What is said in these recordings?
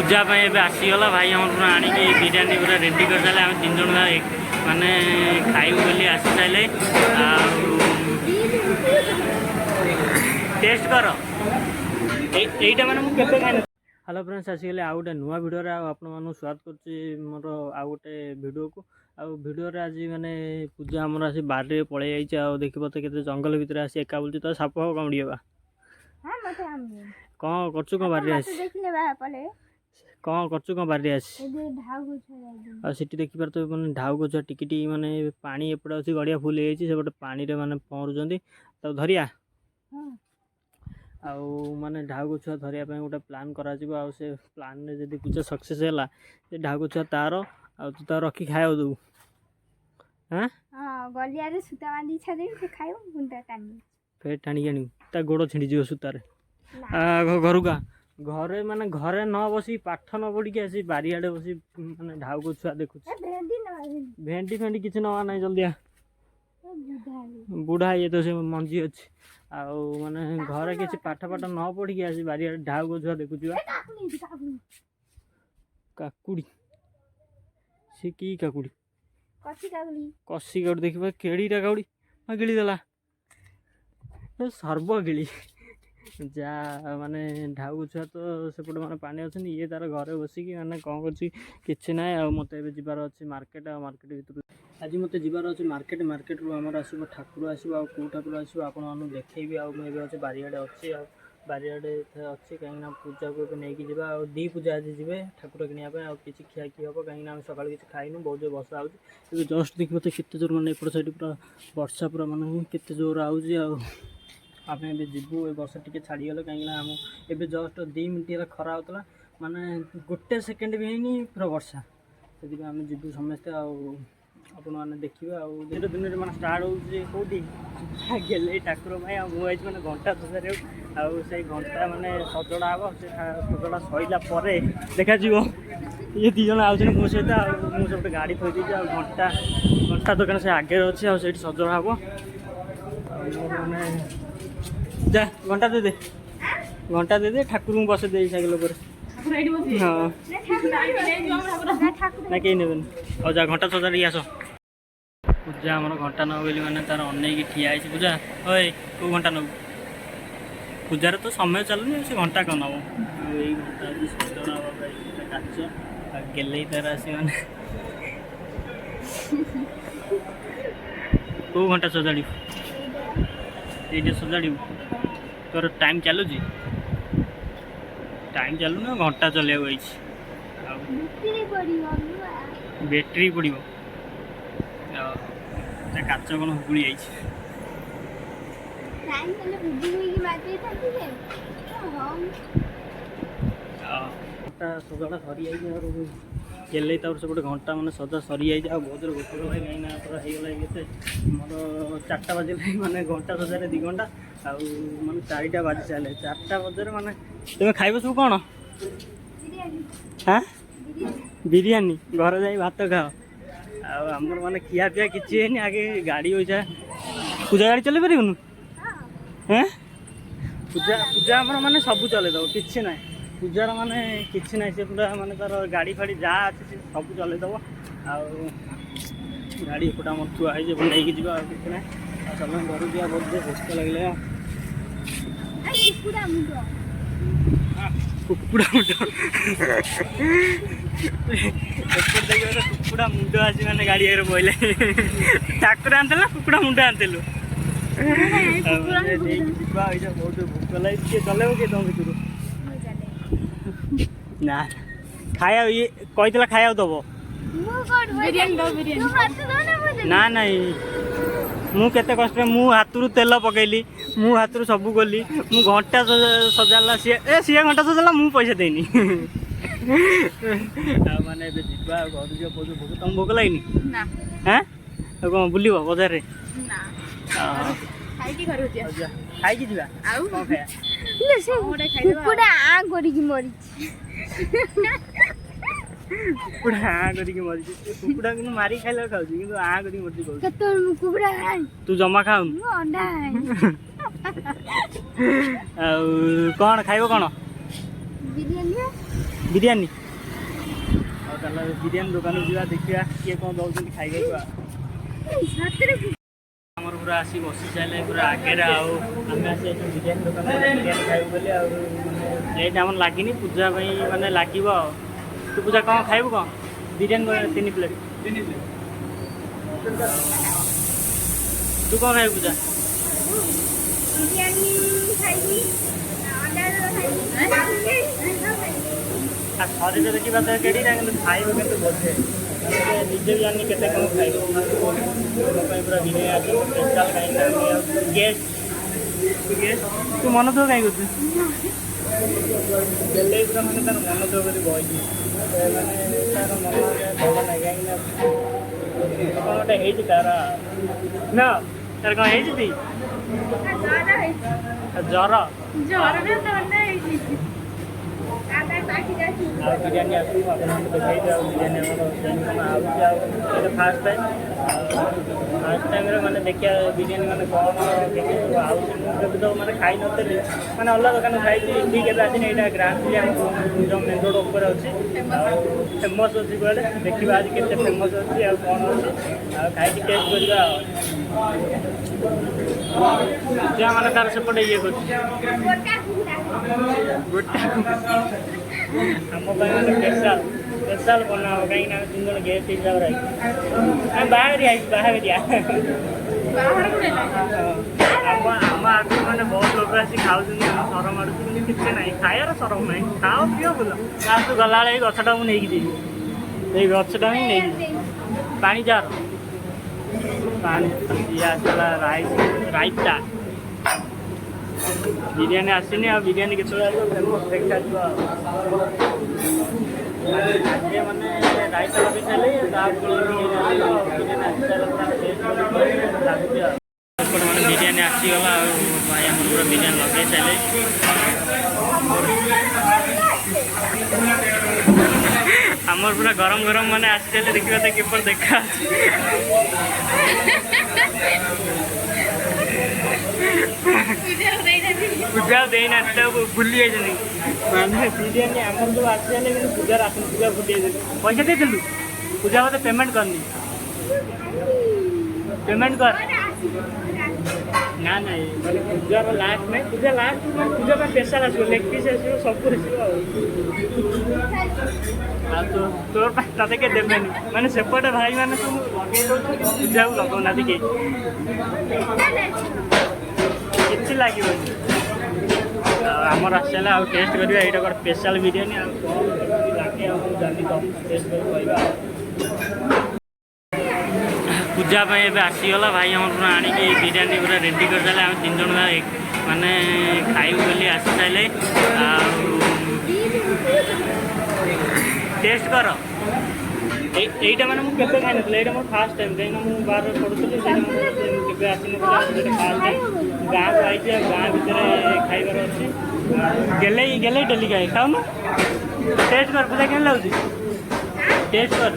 पूजा आसीगला भाई हम आणिकी बिरियानी पूरा रेडी कर सारे आम 3 जन माने खाइबू बोली आसी सारे टेस्ट कर एटा माने मु केबे खाइ। हेलो फ्रेंड्स आसीगले आउ गोटे नुआ भिडियो आपण मानू स्वागत करछि मोर आउ गोटे भिडियो को भिडियो आज माने पूजा हमर आसी बारे पळे आइछ आ देखिबो त केते जंगल भीतर आसी एका बोलछि त साप कामड़िबा हां मते हम कोन करछु कोन बारे आसी देखले बा पळे कोन करछु कोन बारे आसी ढाउ गछ आ सिटी देखि परतो माने ढाउ गछ टिकिटी माने पानी एपड अछि गड़िया फुल हेछि से गोटे पानी रे माने पहरु जंदी त धरिया हां आउ माने ढाउ गछ धरिया पे गोटे प्लान करा जिवो आ से प्लान रे जदी पूजा सक्सेस होला से ढाउ गछ तार आ तू त रखी खायो दउ हां हां गलिया रे सुता बांधी छदे से खायो गुंडा टानी फेर टाणी आनी ता गोड़ छिंडी जिवो सुता रे घरु का घरे माने घरे न बसी पाठ न पड़ी के आसी बारी आडे बसी माने ढाउ को छुआ देखु भेंडी फेंडी किछ नवा नै जल्दी आ बुढ़ा ये तो से मंजी अछि आ माने घरे किछ पाठ पाठ न पड़ी के आसी बारी आडे ढाउ को छुआ देखु छुआ काकुड़ी से की काकुड़ी कसी काकुड़ी देखिबा केड़ीटा काकुड़ी आ गिली देला सर्व गिली जा माने ढाउ छुआ तो सेपट माने पानी अच्छे ये तार घरे बसिकी माने कौन कर ना मत जीवार अच्छे मार्केट मार्केट भर आज मत जीवार अच्छे मार्केट मार्केट रू आमर आसो ठाकुर आसो कौ ठाकुर आसो आपन देखी आगे बारियाडे अच्छे बारियाडे अच्छे कहीं पूजा को नहीं जावा दी पूजा आज जी ठाकुर किनापे कि खिया खी हम कहीं सका किसी खाइनु बहुत जोर बर्षा आगे जस्ट देखिए तो केते जोर माने एपट साइड पूरा वर्षा पूरा माने केते जोर आउजी आम ए जीवु ए वर्षा टी छाड़ीगले कहीं आम ए जस्ट 2 मिनट खरा होता माने गोटे सेकेंड भी है पूरा वर्षा से आम जीवु समस्ते आपण मैंने देखिए आठ दिन मैंने स्टार्ट होती गेले ठाकुर भाई मुझे मैंने घंटा सजारे से घंटा माने सजड़ा हम से सजड़ा सरला देखा ये 2 जन आउन मो सहित मुझे गोटे गाड़ी थी दीजिए घंटा घंटा दुकान से आगे अच्छे आठ सजड़ा हम मैंने जा घंटा दे दे ठाकुर को बस दे साइकिल पर हाँ ना कहीं ने और जा घंटा सजा आस पूजा आम घंटा न बोली मैंने तार अनेक ठिया पूजा ओए कौ घंटा नब पूजार तो समय चलुनि से घंटा कौन नब यही घंटा सजड़ा काच गेले तार आसी मैंने कौ घंटा सजाड़ ये सजाड़ तोर टाइम चलू टाइम चलू ना घंटा चल बैटेरी पड़ो काच कौन हुकुड़ी सजा सरी जाइए गेले से गोटे घंटा मैंने सजा सरी जाइए बहुत जोर भोक लगे कहीं पूरा होगला मोर 4टा बजे मैंने घंटा सजारे 2 घंटा माने 4टा बाजी सारे 4टा बजे मैंने तुम्हें खाइब सब कौन हाँ बिरियानी घर जा भात खाओ आमर माने खिया पिया कि आगे गाड़ी हो जाए पूजा गाड़ी चल पारूँ हाँ पूजा पूजा आमर माने सब चले दब कि ना पूजार माने किसी ना से पूरा माने तार गाड़ी फाड़ी जहाँ अच्छे सब चल दब गाड़ी एपटा मोर थुआ है नहीं कि ना चल घर जा बहुत भोक लगे कुकुड़ा मुंड कुकुड़ा मुंड आसी मैंने गाड़ी आगे बोले ठाकुर आनते कुकुड़ा मुंड आनतेलु बहुत भोक लगे चलेब किए तुम भर ना खाया ये कही खाया दब ना नहीं मु केते कष्ट मु हाथरू तेल पकईली मु हाथरू सब गली मु घंटा सजाला सी घंटा सजाला मु पैसा देनी माने जीवा घर जा भोक तुम भोक लगनी हाँ कौन बुल बजार खाई जा कुकुड़ा मरी कुकुड़ा मारी खाइल खाऊ मरी तू जमा खाऊ कौन खाइब कौन बिरियानी बिरियानी दुकान जा देखा किए कौन दौर खाइबा आमर पूरा आसी बसी सारे पूरा आगे आम आस बिरियानी दुकान बिरियानी खाइबू बोली प्लेट आम लगे पूजा मानने लगे तू पूजा कौन खाइबू कौन बिरियानी 3 प्लेट तू कौन खाइबू पूजा शरीर देखा तो केटी ना कि खाइब के बोझे निजे भी जानी के कौन खाइब पूरा बिरियानी स्पेशल कहीं गेस्ट तू मन दुख कहीं कर पूरा मैंने तार मन दुख कर बही मैंने तार मन भल ना कहीं कौन गोटे तार ना तार कौन ज्वर बिरियानी आसू आप देखा बिरियानी फास्ट टाइम मैंने देखिए बिरियानी मैंने कौन तो मैंने खाई नी मैंने अलग दुकान खाई ठीक है आज यहाँ ग्रांड जो मेन रोड ऊपर अच्छी फेमस अच्छी कहले देखा आज के फेमस अच्छी आ कौन अच्छी खाई टेस्ट करवा जहाँ मैंने तार सेपटे ये कर आम स्पेशल स्पेशल बना कहीं 3 जन गेस्ट हिसाब से बाहरिया आम आगे मैंने बहुत लोग आस खाऊ सरम आड़ किसी ना खायार सरम ना खाओ पिओ बोल लास्ट गला गछटा मुझे नहीं गछटा ही नहीं पा जार ये आसला रायता बिरियानी आसनी आ बिरियानी के फेमस देखा मैंने रायता लगे सारे मैंने बिरियानी आसीगला भाई आम पूरा बिरियानी लगे सारे आमर पूरा गरम गरम मैंने आसी देखा किपर देखा पूजा देना भूली जाइए माने बिरियानी आम जो आसी पूजा आसन पूजा भूली जाइए पैसा दे दिलु पूजा मत पेमेंट करनी पेमेंट कर ना ना मैंने पूजा लास्ट में पूजा लास्ट पूजा का स्पेशल आसो लेग पीस आसो सब तो तोर ते के देवेनि मैंने सेपटे भाई मैंने तुम लगे पूजा को लगौना कि लगे आमर आसला टेस्ट करवा यहाँ गोटे स्पेशल बिरियानी लगे जानी तुम टेस्ट कर पूजा आसीगला भाई आम पूरा आणिकी बिरियानी पूरा रेडी कर सारे आम 3 जन माने खाइबू बोली आसी सारे टेस्ट कर এইটা মানে ମୁଁ କେବେ ଖାଇନଥିଲି ଏଇଟା ମୋର ଫାଷ୍ଟ ଟାଇମ୍ କାହିଁକିନା ମୁଁ ବାହାରେ ପଢ଼ୁଥିଲି ସେଇଟା କେବେ ଆସିନଥିଲା ଫାଷ୍ଟ ଟାଇମ୍ ଗାଁକୁ ଆଇଛି ଆଉ ଗାଁ ଭିତରେ ଖାଇବାର ଅଛି ଗେଲେଇ ଗେଲେଇ ଡେଲି ଖାଏ ଖାଉନୁ टेस्ट कर पूजा केन लाଗୁଛି टेस्ट कर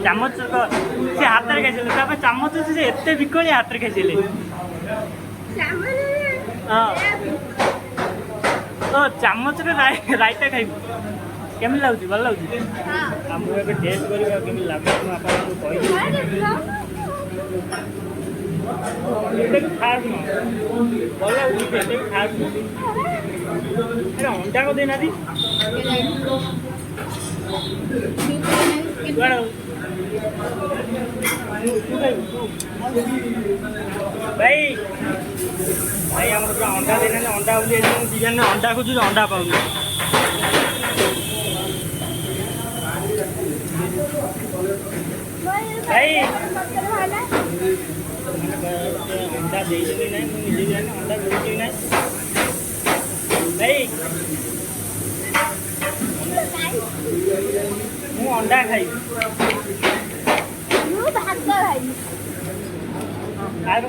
चामच से हाथ रे खाइले तापर चामच से एते बिकली हाथ रे खाइले हां तो चामच रे रायता खाइबू केमी लाଗୁଛି ଭଲ ଲାଗୁଛି हां हम ଏବେ टेस्ट କରିବା केमी लागे ମୁଁ ଆପଣଙ୍କୁ କହିବି ଏତେ ଖାସ ନ ଭଲ ଲାଗୁଛି ଏତେ ଖାସ ନ अरे अंडा को देना दी भाई भाई हम अंडा देना अंडा बोली बिरियानी अंडा खोजु अंडा पाऊँ भाई अंडा दे ना मुझे अंडा मिलती ना भाई मु अंडा खाई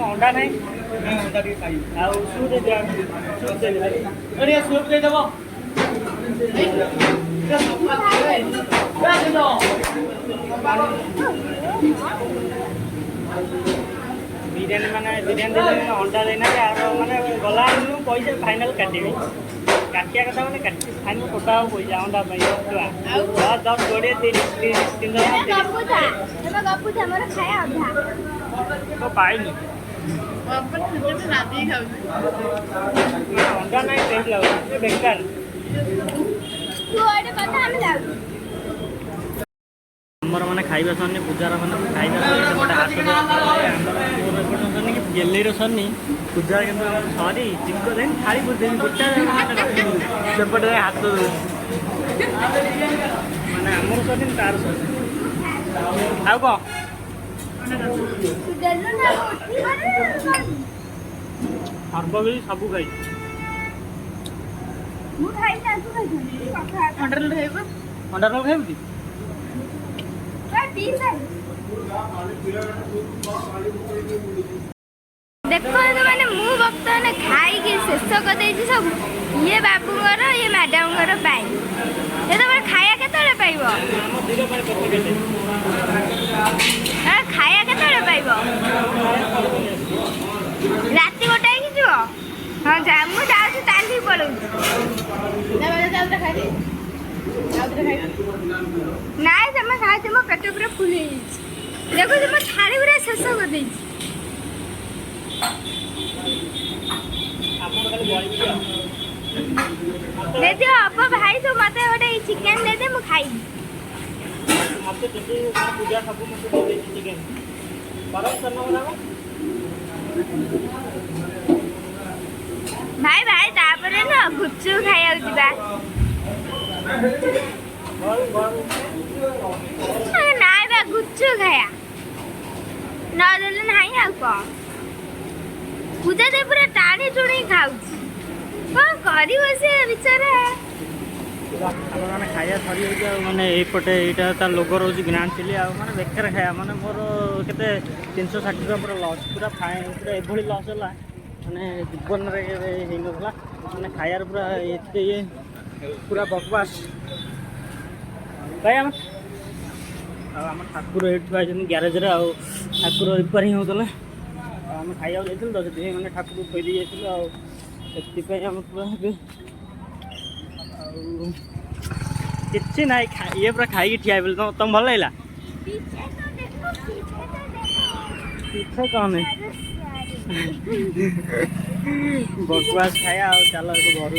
अंडा नहीं अंडा भी खाई सूप दे सूप दे अरे सूप दे देव ବିରିୟାନୀ ମାନେ ବିରିୟାନୀ ଦେଲେ ଅଣ୍ଡା ଦେଇନା ଆଉ ମାନେ ଗଲା ପଇସା ଫାଇନାଲ୍ କାଟିବି କାଟିବା କଥା ମାନେ କାଟି ଫାଇନାଲ୍ କୋଟା ଆଉ ପଇସା ଅଣ୍ଡା ପାଇଁ 10 20 30 3 ତ ପାଇନି ଅଣ୍ଡା ନାହିଁ ଟେଷ୍ଟ ଲାଗୁଛି ବେକାର ଆମର ମାନେ ଖାଇବା ସରିନି ପୂଜାର ମାନେ ଖାଇବା ଗୋଟେ ହାତ ସରିନି କି ଗେଲେଇର ସରିନି ପୂଜାର କିନ୍ତୁ ଆମର ସରି ଚିକ ଦେନି ଖାଳି ବୁଝେନି ଗୋଟେ ସେପଟେ ହାତ ଦେଉଛି ମାନେ ଆମର ସରିନି ତାର ସରିନି ଆଉ କଣ ସର୍ବ ବି ସବୁ ଖାଇ ଅଣ୍ଡା ରୋଲ ଖାଇବୁ देखो मैंने मु बर्तमान खाई शेष कर सब ये बाबूर ये मैडम पाई ये तो खाया के पाइब खाया के पाइब राति गोटाए कि जीव हाँ जा मुझे ताली पड़ू नाई से खाई मो पेट पूरा फुल देखो मो थाली पूरा शेष कर दे दियो अब भाई तो मते गोटे चिकन दे दे मु खाई मते टिके पूजा सब मते दे चिकन परम करना वाला भाई भाई तापरे ना गुच्चू खाया जिबा नाई बा गुच्चू खाया ना देले नाही आ को पूजा दे पूरा टाणी चुणी खाउछ कौन करी बसे बिचारा मैंने खाया सरी मैंने यपटे यहाँ तार लोग रोज ग्रांड चिली मैंने बेकार खाया मैंने मोर के 360 टका पूरा लस पूरा फाइन पूरा एभली लस है मैंने जीवन में मैंने खायार पूरा ये पूरा बकवास भाई आम ठाकुर ये ग्यारेज ठाकुर रिपेयरिंग होता आम खाया जाइए तो से मैंने ठाकुर खोदी जाइए आम पूरा किसी ना ये पूरा खाई ठिया तुम भल लगे पीछे कौन है बकवास खाया चलो घर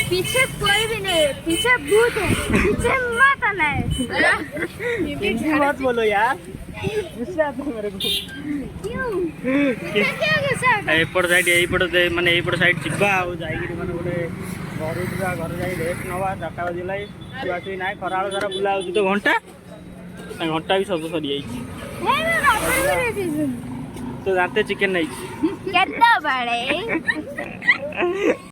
पीछे कोई भी नहीं पीछे भूत है पीछे मत आना है मत बोलो यार गुस्सा आता है मेरे को क्यों क्या गुस्सा आता है एपट साइड माने एपट साइड चिबा आ जाई माने गोटे घर जा घर जाई रेस्ट नवा 4टा बजिलाई छुआ ना खराल सारा बुला तो घंटा भी सब सरी तो जानते चिकन नहीं केतना बड़े